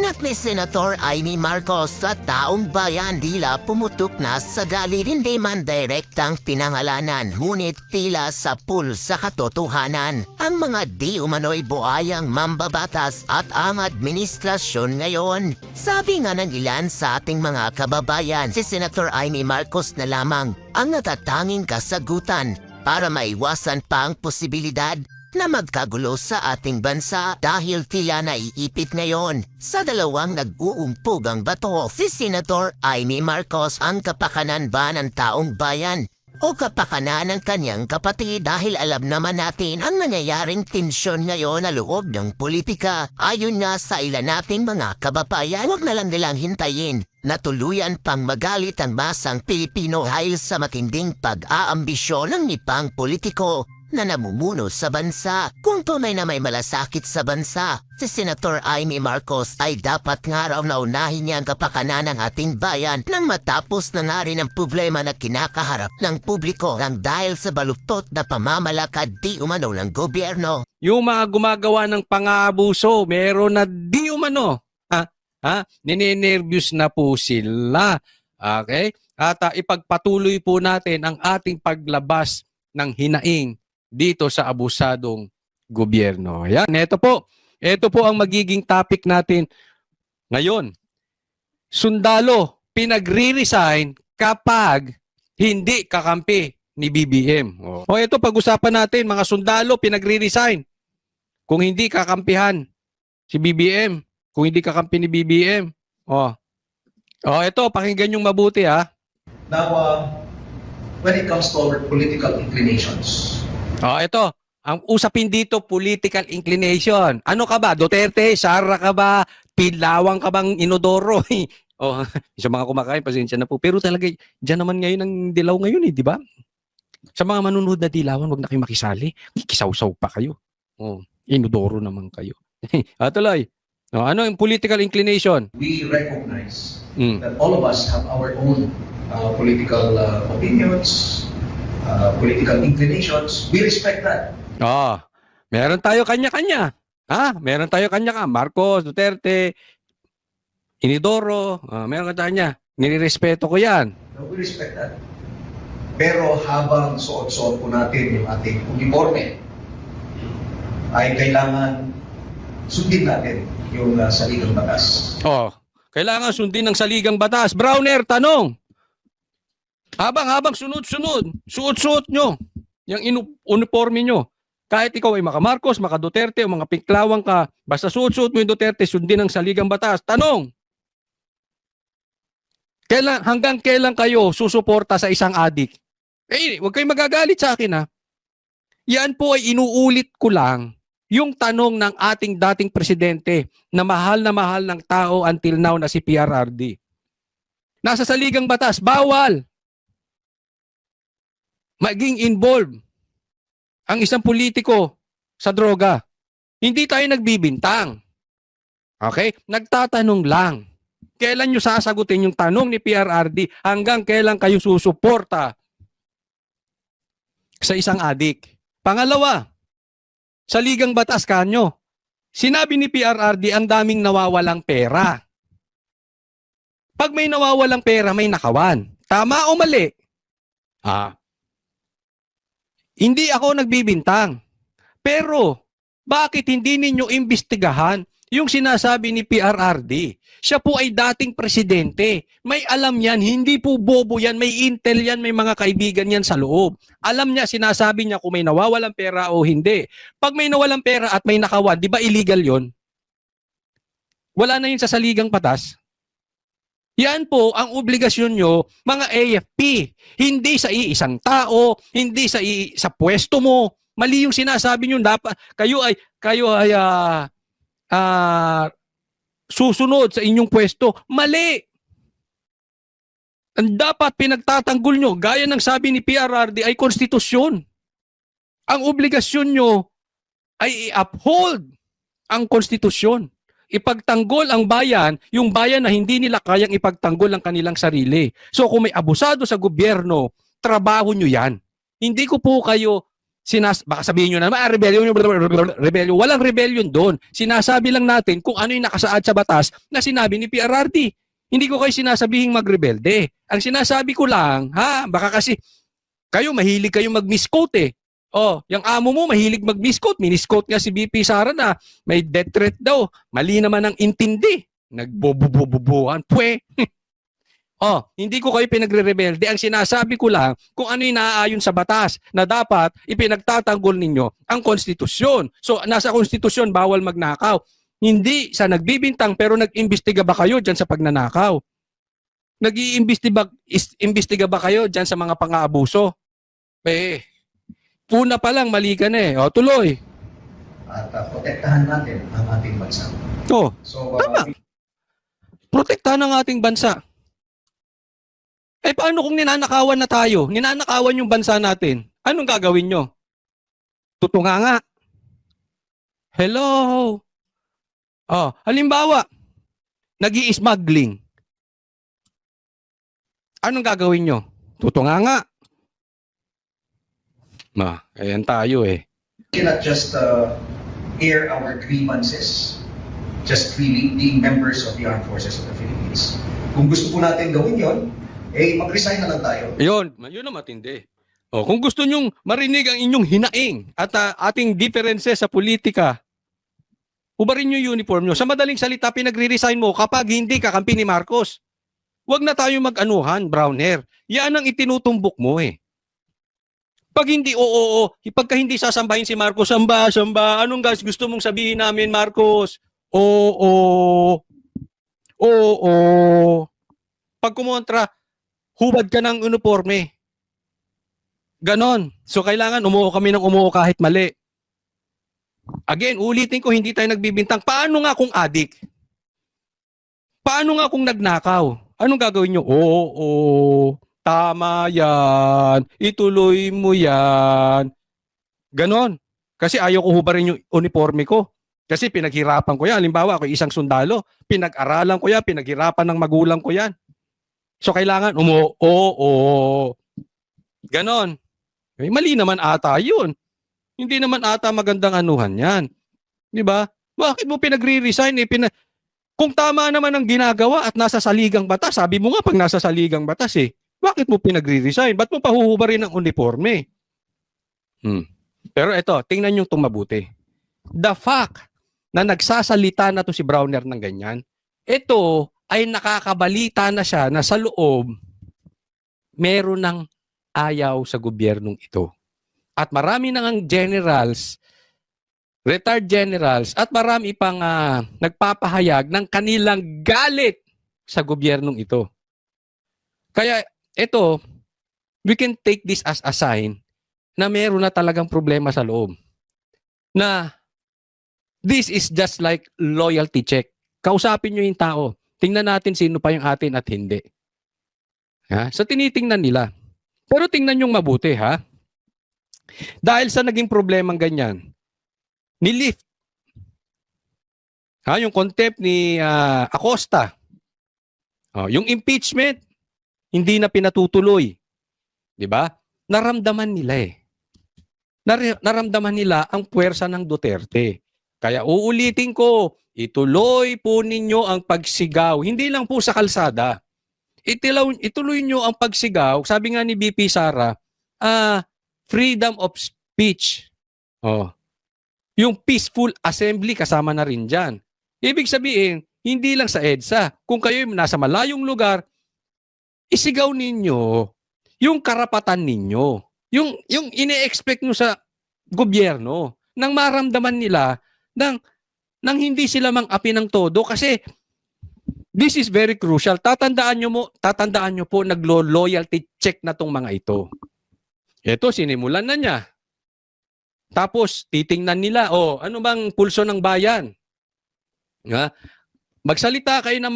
Anak ni Senator Amy Marcos sa taong bayan tila pumutok na sa dali hindi man direktang pinangalanan ngunit tila sa pool sa katotohanan. Ang mga di umano'y buayang mambabatas at ang administrasyon ngayon. Sabi nga ng ilan sa ating mga kababayan, si Senator Amy Marcos na lamang ang natatanging kasagutan para maiwasan pa ang posibilidad na magkagulo sa ating bansa dahil tila naiipit ngayon sa dalawang nag-uumpugang bato. Si Senator Amy Marcos ang kapakanan ba ng taong bayan o kapakanan ng kanyang kapatid dahil alam naman natin ang nangyayaring tensyon ngayon na loob ng politika. Ayon nga sa ilan nating mga kababayan, huwag na lang nilang hintayin na tuluyan pang magalit ang masang Pilipino dahil sa matinding pag-aambisyon ng nipang politiko na namumuno sa bansa. Kung tunay na may malasakit sa bansa, si Senator Amy Marcos ay dapat nga raw naunahin niya ang kapakanan ng ating bayan nang matapos na nga rin ang problema na kinakaharap ng publiko nang dahil sa baluktot na pamamalakad di umano ng gobyerno. Yung mga gumagawa ng pang-aabuso, meron na di umano. Ninenervyos na po sila. Okay? At ipagpatuloy po natin ang ating paglabas ng hinaing dito sa abusadong gobyerno. Ayan, ito po ang magiging topic natin ngayon. Sundalo, pinagre-resign kapag hindi kakampi ni BBM. O ito, pag-usapan natin, mga sundalo, pinagre-resign kung hindi kakampihan si BBM, kung hindi kakampi ni BBM. Ito, pakinggan yung mabuti ha. Now, when it comes to our political inclinations, Ito. Ang usapin dito, political inclination. Ano ka ba? Duterte? Sara ka ba? Pilawang ka bang inodoro? Sa mga kumakain, pasensya na po. Pero talaga, dyan naman ngayon ang dilaw ngayon di ba? Sa mga manunood na dilawan, wag na kayo makisali. Kisaw-saw pa kayo. Inodoro naman kayo. Tuloy. Ano yung political inclination? we recognize that all of us have our own political opinions, political inclinations. We respect that. Meron tayo kanya-kanya. Meron tayo kanya-kanya. Marcos, Duterte, Inidoro, meron kanya. Nilirespeto ko yan. We respect that. Pero habang suot-suot po natin yung ating uniforme, ay kailangan sundin natin yung saligang batas. Kailangan sundin ng saligang batas. Browner, tanong. Habang sunod-sunod, suot-suot nyo yung uniforme nyo. Kahit ikaw ay maka Marcos, maka Duterte, o mga pinklawang ka, basta suot-suot mo yung Duterte, sundin ang saligang batas. Tanong. Hanggang kailan kayo susuporta sa isang adik? Huwag kayong magagalit sa akin ha. Yan po ay inuulit ko lang yung tanong ng ating dating presidente na mahal ng tao until now na si PRRD. Nasa saligang batas, bawal maging involved ang isang politiko sa droga. Hindi tayo nagbibintang. Okay? Nagtatanong lang. Kailan nyo sasagutin yung tanong ni PRRD? Hanggang kailan kayo susuporta sa isang adik? Pangalawa, saligang batas kanyo. Sinabi ni PRRD ang daming nawawalang pera. Pag may nawawalang pera, may nakawan. Tama o mali? Hindi ako nagbibintang. Pero, bakit hindi ninyo imbestigahan yung sinasabi ni PRRD? Siya po ay dating presidente. May alam yan, hindi po bobo yan, may intel yan, may mga kaibigan yan sa loob. Alam niya, sinasabi niya kung may nawawalang pera o hindi. Pag may nawalang pera at may nakawan, di ba illegal yon? Wala na yun sa saligang batas. Yan po ang obligasyon nyo, mga AFP. Hindi sa iisang tao, hindi sa pwesto mo. Mali yung sinasabi nyo. Dapat kayo ay susunod sa inyong pwesto. Mali. Ang dapat pinagtatanggol nyo, gaya ng sabi ni PRRD, ay konstitusyon. Ang obligasyon nyo ay i-uphold ang konstitusyon. Ipagtanggol ang bayan, yung bayan na hindi nila kayang ipagtanggol ang kanilang sarili. So kung may abusado sa gobyerno, trabaho nyo yan. Hindi ko po kayo baka sabihin nyo naman, rebellion, rebellion. Walang rebellion doon. Sinasabi lang natin kung ano yung nakasaad sa batas na sinabi ni PRRD. Hindi ko kayo sinasabihing magrebelde. Ang sinasabi ko lang, baka kasi kayo mahilig kayong mag-misquote eh. Oh, yung amo mo mahilig mag-misquote. Minisquote nga si BP Sara na may death threat daw. Mali naman ang intindi. Nagboboboboboan. Pwe. Oh, hindi ko kayo pinagre-rebelde. Ang sinasabi ko lang kung ano yung naaayon sa batas na dapat ipinagtatanggol ninyo ang konstitusyon. So, nasa konstitusyon, bawal magnakaw. Hindi sa nagbibintang pero nag-imbestiga ba kayo dyan sa pagnanakaw? Nag-iimbestiga ba kayo dyan sa mga pang-aabuso? Una pa lang, mali ka na eh. O, tuloy. At protektahan natin ang ating bansa. Oh, So, tama. Protektahan ang ating bansa. Paano kung ninanakawan na tayo? Ninanakawan yung bansa natin. Anong gagawin nyo? Tutunga nga. Hello? Oh, halimbawa, nag-i-smuggling. Anong gagawin nyo? Tutunga nga. Ayan tayo eh. we cannot just air our grievances just freely being members of the Armed Forces of the Philippines. Kung gusto po natin gawin yon, mag-resign na lang tayo. Yun ang matindi. O, kung gusto nyong marinig ang inyong hinaing at ating differences sa politika, hubarin nyo yung uniform nyo. Sa madaling salita, pinagre-resign mo kapag hindi kakampi ni Marcos. Huwag na tayo mag-anuhan, brown hair. Yan ang itinutumbok mo eh. Pag hindi, pagka hindi sasambahin si Marcos, samba. Anong guys gusto mong sabihin namin, Marcos? Oo. Pag kumontra, hubad ka ng uniforme. Ganon. So, kailangan umuo kami ng umuo kahit mali. Again, ulitin ko, hindi tayo nagbibintang. Paano nga kung adik? Paano nga kung nagnakaw? Anong gagawin nyo? Tama yan. Ituloy mo yan. Ganon. Kasi ayaw ko hubarin yung uniforme ko. Kasi pinaghirapan ko yan. Halimbawa, ako isang sundalo. Pinag-aralan ko yan. Pinaghirapan ng magulang ko yan. So, kailangan ganon. Mali naman ata yun. Hindi naman ata magandang anuhan yan. Di ba? Bakit mo pinagre-resign? Kung tama naman ang ginagawa at nasa saligang batas, sabi mo nga pag nasa saligang batas eh, bakit mo pinagre-resign? Ba't mo pahuhubarin ang uniforme? Pero ito, tingnan nyo itong mabuti. The fact na nagsasalita na to si Browner ng ganyan, ito ay nakakabalita na siya na sa loob meron ng ayaw sa gobyernong ito. At marami nang generals, retired generals, at marami pang nagpapahayag ng kanilang galit sa gobyernong ito. Kaya ito, we can take this as a sign na meron na talagang problema sa loob. Na this is just like loyalty check. Kausapin nyo yung tao. Tingnan natin sino pa yung atin at hindi. So tinitingnan nila. Pero tingnan yung mabuti ha. Dahil sa naging problemang ganyan, nilift. Yung contempt ni Acosta. Yung impeachment, hindi na pinatutuloy. 'Di ba? Naramdaman nila eh. Naramdaman nila ang puwersa ng Duterte. Kaya uulitin ko, ituloy po ninyo ang pagsigaw. Hindi lang po sa kalsada. Ituloy nyo ang pagsigaw. Sabi nga ni BP Sara, freedom of speech. Yung peaceful assembly kasama na rin dyan. Ibig sabihin, hindi lang sa EDSA. Kung kayo nasa malayong lugar, isigaw ninyo yung karapatan ninyo. Yung ine-expect nyo sa gobyerno nang maramdaman nila nang hindi sila mang-api ng todo kasi this is very crucial. Tatandaan nyo po naglo-loyalty check na tong mga ito. Ito, sinimulan na niya. Tapos, titingnan nila, ano bang pulso ng bayan? Magsalita kayo ng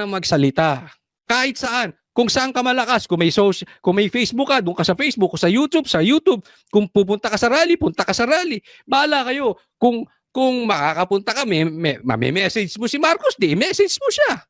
magsalita. Kahit saan. Kung saan ka malakas, kung may Facebook ka, doon ka sa Facebook, kung sa YouTube. Kung pupunta ka sa rally, punta ka sa rally. Bahala kayo. Kung makakapunta ka, may message mo si Marcos, message mo siya.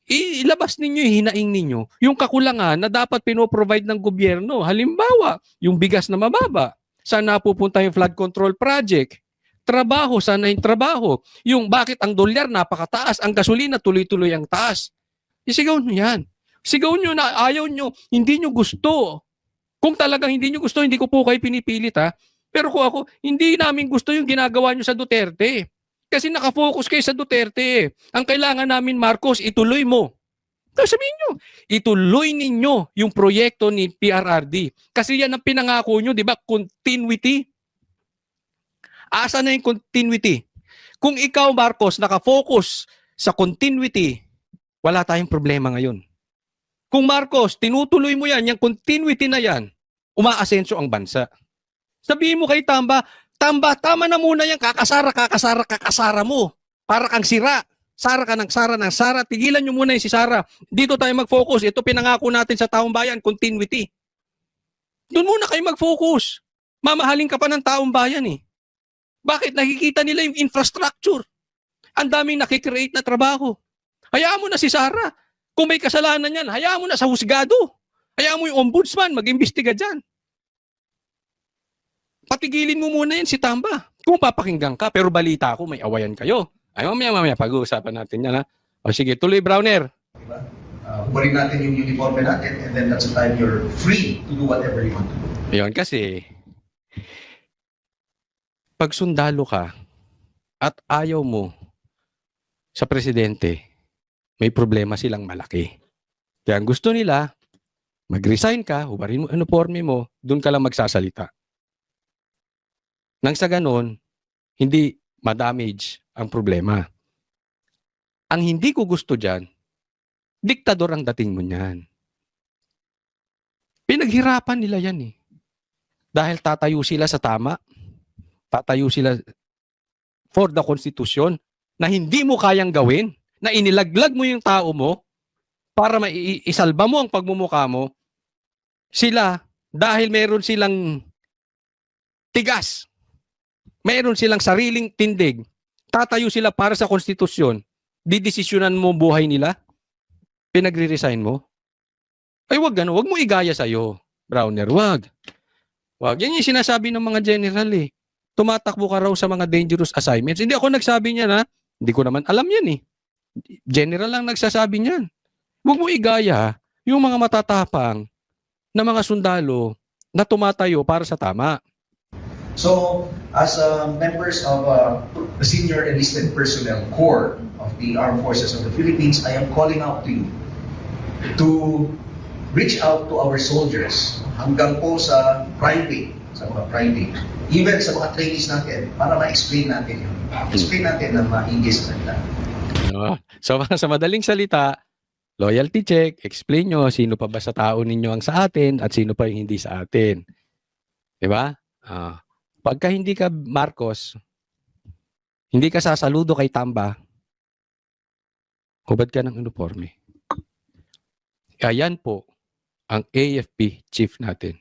Ilabas ninyo yung hinaing ninyo, yung kakulangan na dapat pinoprovide ng gobyerno. Halimbawa, yung bigas na mababa, Saan napupunta yung flood control project? Trabaho, saan na yung trabaho? Yung bakit ang dolyar napakataas, ang gasolina tuloy-tuloy ang taas. Isigaw nyo yan. Sigaw nyo na ayaw nyo, hindi nyo gusto. Kung talagang hindi nyo gusto, hindi ko po kayo pinipilit ha. Pero kung ako, hindi namin gusto yung ginagawa nyo sa Duterte. Kasi nakafocus kayo sa Duterte. Ang kailangan namin, Marcos, ituloy mo. Tapos sabihin nyo, ituloy ninyo yung proyekto ni PRRD. Kasi yan ang pinangako nyo, di ba? Continuity. Asa na yung continuity? Kung ikaw, Marcos, nakafocus sa continuity, wala tayong problema ngayon. Kung Marcos, tinutuloy mo yan, yung continuity na yan, umaasenso ang bansa. Sabihin mo kay Tamba, Tamba, tama na muna yan, kakasara mo. Para kang sira. Sara ka ng Sara. Tigilan nyo muna yung si Sara. Dito tayo mag-focus. Ito pinangako natin sa taong bayan, continuity. Doon muna kayo mag-focus. Mamahalin ka pa ng taong bayan eh. Bakit? Nakikita nila yung infrastructure. Ang daming nakikreate na trabaho. Hayaan mo na si Sara. Kung may kasalanan yan, hayaan mo na sa husgado. Hayaan mo yung ombudsman, mag-imbestiga dyan. Patigilin mo muna yan si Tamba. Kung papakinggan ka, pero balita ko, may awayan kayo. Ay, mamaya, pag-uusapan natin yan ha. O sige, tuloy Browner. Diba? Hubarin natin yung uniforme natin and then that's the time you're free to do whatever you want to do. Ayun, kasi pag sundalo ka at ayaw mo sa presidente, may problema silang malaki. Kaya ang gusto nila, mag-resign ka, hubarin mo uniforme mo, doon ka lang magsasalita. Nang sa ganon, hindi ma-damage ang problema. Ang hindi ko gusto dyan, diktador ang dating mo niyan. Pinaghirapan nila yan eh. Dahil tatayo sila sa tama, tatayo sila for the Constitution na hindi mo kayang gawin, na inilaglag mo yung tao mo para maisalba mo ang pagmumukha mo, sila, dahil meron silang tigas, meron silang sariling tindig, tatayo sila para sa konstitusyon, didesisyonan mo buhay nila, pinagre-resign mo. Ay wag gano'n, wag mo igaya sa'yo, Browner, wag. Wag, yan yung sinasabi ng mga general eh. Tumatakbo ka raw sa mga dangerous assignments. Hindi ako nagsabi niyan ha, hindi ko naman alam yan eh. General lang nagsasabi niyan. Huwag mo igaya yung mga matatapang na mga sundalo na tumatayo para sa tama. So, as members of the Senior Enlisted Personnel Corps of the Armed Forces of the Philippines, I am calling out to you to reach out to our soldiers hanggang po sa private, even sa mga trainees natin para ma-explain natin yun. Explain natin na maigi sa kanila. So, sa madaling salita, loyalty check, explain nyo sino pa ba sa tao ninyo ang sa atin at sino pa yung hindi sa atin. Diba? Pagka hindi ka, Marcos, hindi ka sasaludo kay Tamba, hubad ka ng uniforme. Kaya yan po ang AFP chief natin.